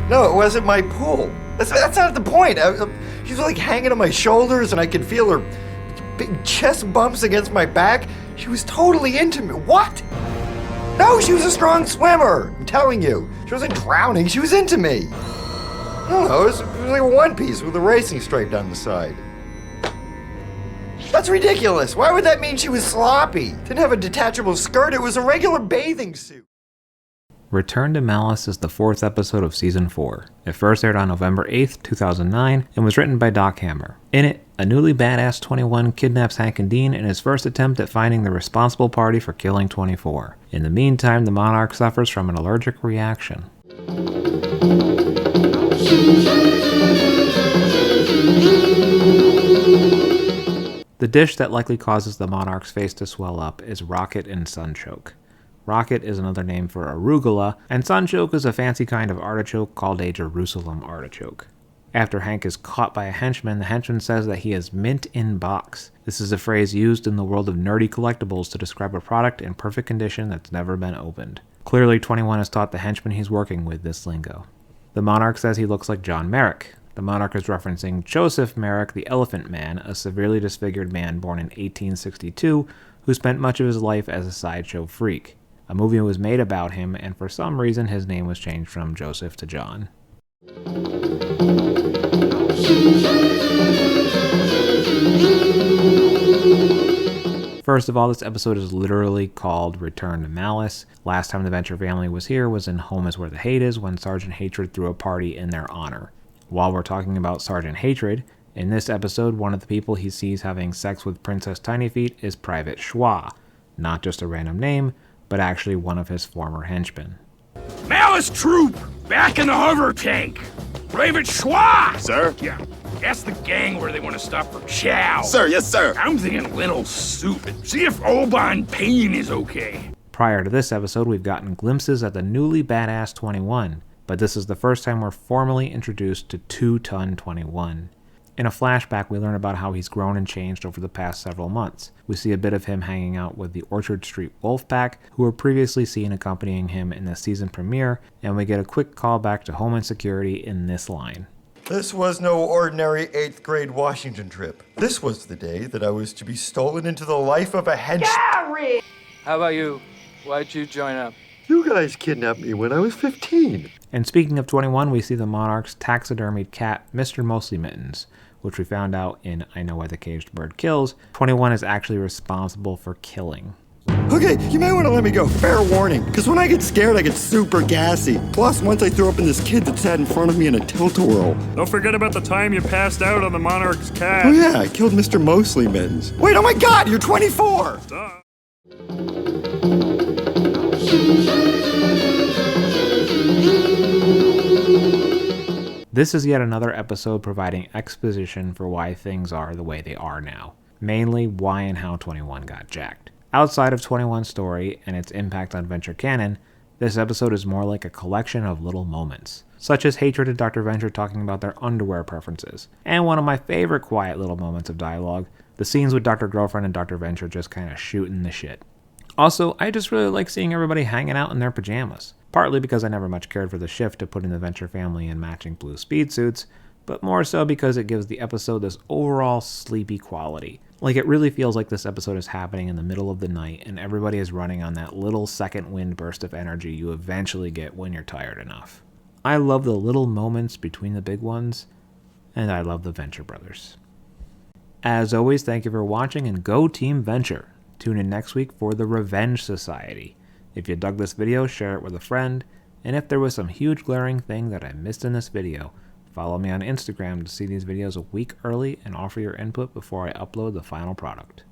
No, it wasn't my pool. That's not the point. She was like hanging on my shoulders and I could feel her big chest bumps against my back. She was totally into me. What? No, she was a strong swimmer. I'm telling you. She wasn't drowning. She was into me. I don't know. It was like a one piece with a racing stripe down the side. That's ridiculous. Why would that mean she was sloppy? Didn't have a detachable skirt. It was a regular bathing suit. Return to Malice is the 4th episode of Season 4. It first aired on November 8th, 2009, and was written by Doc Hammer. In it, a newly badass 21 kidnaps Hank and Dean in his first attempt at finding the responsible party for killing 24. In the meantime, the Monarch suffers from an allergic reaction. The dish that likely causes the Monarch's face to swell up is rocket and sunchoke. Rocket is another name for arugula, and sunchoke is a fancy kind of artichoke called a Jerusalem artichoke. After Hank is caught by a henchman, the henchman says that he is mint in box. This is a phrase used in the world of nerdy collectibles to describe a product in perfect condition that's never been opened. Clearly, 21 has taught the henchman he's working with this lingo. The Monarch says he looks like John Merrick. The Monarch is referencing Joseph Merrick, the Elephant Man, a severely disfigured man born in 1862 who spent much of his life as a sideshow freak. A movie was made about him, and for some reason his name was changed from Joseph to John. First of all, this episode is literally called Return to Malice. Last time the Venture family was here was in Home is Where the Hate Is, when Sergeant Hatred threw a party in their honor. While we're talking about Sergeant Hatred, in this episode, one of the people he sees having sex with Princess Tinyfeet is Private Schwa. Not just a random name, but actually one of his former henchmen. Malice troop, back in the hover tank. Private Schwa! Sir? Yeah, that's the gang where they want to stop for chow. Sir, yes, sir. I'm thinking lentil soup. See if Oban Payne is okay. Prior to this episode, we've gotten glimpses at the newly badass 21, but this is the first time we're formally introduced to 2-ton 21. In a flashback, we learn about how he's grown and changed over the past several months. We see a bit of him hanging out with the Orchard Street Wolfpack, who were previously seen accompanying him in the season premiere, and we get a quick callback to Home Insecurity in this line. This was no ordinary 8th grade Washington trip. This was the day that I was to be stolen into the life of a How about you? Why'd you join up? You guys kidnapped me when I was 15. And speaking of 21, we see the Monarch's taxidermied cat, Mr. Mostly Mittens, which we found out in I Know Why the Caged Bird Kills. 21 is actually responsible for killing. Okay, you might want to let me go. Fair warning, because when I get scared, I get super gassy. Plus, once I threw up in this kid that sat in front of me in a tilt-a-whirl. Don't forget about the time you passed out on the Monarch's cat. Oh yeah, I killed Mr. Mostly Mittens. Wait, oh my god, you're 24! Duh. This is yet another episode providing exposition for why things are the way they are now. Mainly why and how 21 got jacked. Outside of 21's story and its impact on Venture canon, this episode is more like a collection of little moments, such as Hatred and Dr. Venture talking about their underwear preferences, and one of my favorite quiet little moments of dialogue, the scenes with Dr. Girlfriend and Dr. Venture just kind of shooting the shit. Also, I just really like seeing everybody hanging out in their pajamas, partly because I never much cared for the shift to putting the Venture family in matching blue speed suits, but more so because it gives the episode this overall sleepy quality. Like, it really feels like this episode is happening in the middle of the night and everybody is running on that little second wind burst of energy you eventually get when you're tired enough. I love the little moments between the big ones, and I love the Venture brothers. As always, thank you for watching, and go Team Venture! Tune in next week for the Revenge Society. If you dug this video, share it with a friend, and if there was some huge glaring thing that I missed in this video, follow me on Instagram to see these videos a week early and offer your input before I upload the final product.